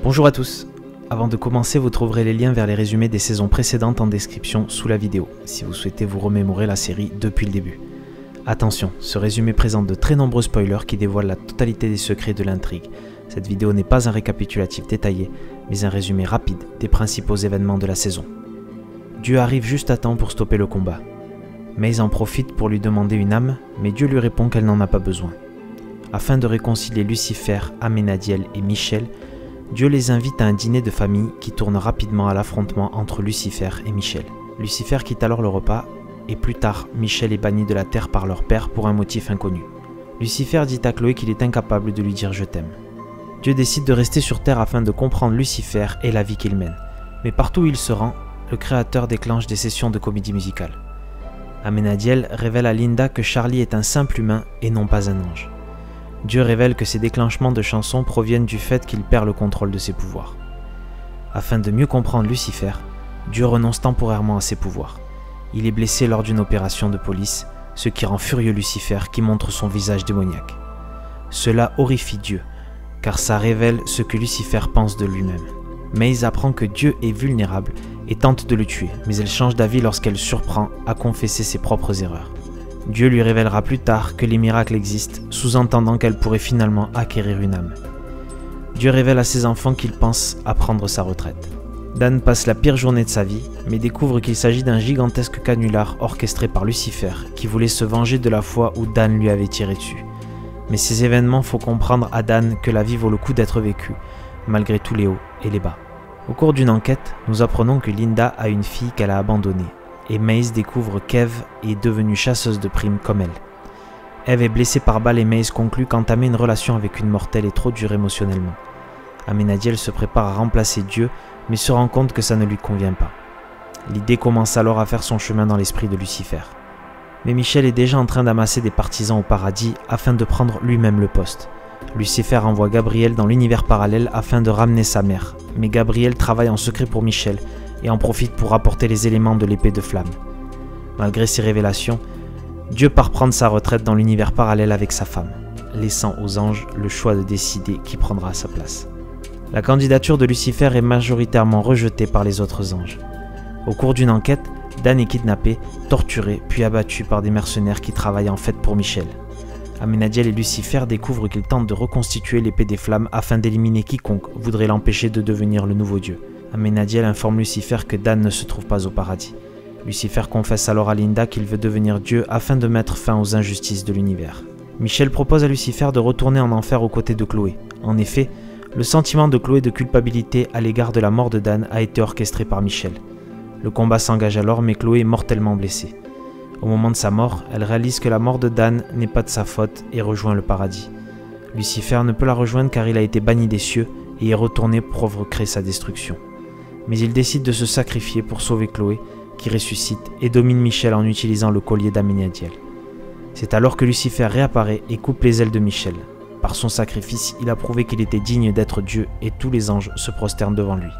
Bonjour à tous. Avant de commencer, vous trouverez les liens vers les résumés des saisons précédentes en description sous la vidéo, si vous souhaitez vous remémorer la série depuis le début. Attention, ce résumé présente de très nombreux spoilers qui dévoilent la totalité des secrets de l'intrigue. Cette vidéo n'est pas un récapitulatif détaillé, mais un résumé rapide des principaux événements de la saison. Dieu arrive juste à temps pour stopper le combat. Maze en profite pour lui demander une âme, mais Dieu lui répond qu'elle n'en a pas besoin. Afin de réconcilier Lucifer, Amenadiel et Michel, Dieu les invite à un dîner de famille qui tourne rapidement à l'affrontement entre Lucifer et Michel. Lucifer quitte alors le repas, et plus tard, Michel est banni de la terre par leur père pour un motif inconnu. Lucifer dit à Chloé qu'il est incapable de lui dire « je t'aime ». Dieu décide de rester sur terre afin de comprendre Lucifer et la vie qu'il mène. Mais partout où il se rend, le créateur déclenche des sessions de comédie musicale. Amenadiel révèle à Linda que Charlie est un simple humain et non pas un ange. Dieu révèle que ces déclenchements de chansons proviennent du fait qu'il perd le contrôle de ses pouvoirs. Afin de mieux comprendre Lucifer, Dieu renonce temporairement à ses pouvoirs. Il est blessé lors d'une opération de police, ce qui rend furieux Lucifer qui montre son visage démoniaque. Cela horrifie Dieu, car ça révèle ce que Lucifer pense de lui-même. Maze apprend que Dieu est vulnérable et tente de le tuer, mais elle change d'avis lorsqu'elle surprend à confesser ses propres erreurs. Dieu lui révélera plus tard que les miracles existent, sous-entendant qu'elle pourrait finalement acquérir une âme. Dieu révèle à ses enfants qu'il pense à prendre sa retraite. Dan passe la pire journée de sa vie, mais découvre qu'il s'agit d'un gigantesque canular orchestré par Lucifer, qui voulait se venger de la fois où Dan lui avait tiré dessus. Mais ces événements font comprendre à Dan que la vie vaut le coup d'être vécue, malgré tous les hauts et les bas. Au cours d'une enquête, nous apprenons que Linda a une fille qu'elle a abandonnée, et Maze découvre qu'Eve est devenue chasseuse de primes comme elle. Eve est blessée par balle et Maze conclut qu'entamer une relation avec une mortelle est trop dur émotionnellement. Amenadiel se prépare à remplacer Dieu, mais se rend compte que ça ne lui convient pas. L'idée commence alors à faire son chemin dans l'esprit de Lucifer. Mais Michel est déjà en train d'amasser des partisans au paradis afin de prendre lui-même le poste. Lucifer envoie Gabriel dans l'univers parallèle afin de ramener sa mère, mais Gabriel travaille en secret pour Michel et en profite pour apporter les éléments de l'épée de flamme. Malgré ces révélations, Dieu part prendre sa retraite dans l'univers parallèle avec sa femme, laissant aux anges le choix de décider qui prendra sa place. La candidature de Lucifer est majoritairement rejetée par les autres anges. Au cours d'une enquête, Dan est kidnappé, torturé, puis abattu par des mercenaires qui travaillent en fait pour Michel. Amenadiel et Lucifer découvrent qu'ils tentent de reconstituer l'épée des flammes afin d'éliminer quiconque voudrait l'empêcher de devenir le nouveau dieu. Amenadiel informe Lucifer que Dan ne se trouve pas au paradis. Lucifer confesse alors à Linda qu'il veut devenir Dieu afin de mettre fin aux injustices de l'univers. Michel propose à Lucifer de retourner en enfer aux côtés de Chloé. En effet, le sentiment de Chloé de culpabilité à l'égard de la mort de Dan a été orchestré par Michel. Le combat s'engage alors, mais Chloé est mortellement blessée. Au moment de sa mort, elle réalise que la mort de Dan n'est pas de sa faute et rejoint le paradis. Lucifer ne peut la rejoindre car il a été banni des cieux et est retourné pour provoquer sa destruction. Mais il décide de se sacrifier pour sauver Chloé, qui ressuscite et domine Michel en utilisant le collier d'Amenadiel. C'est alors que Lucifer réapparaît et coupe les ailes de Michel. Par son sacrifice, il a prouvé qu'il était digne d'être Dieu et tous les anges se prosternent devant lui.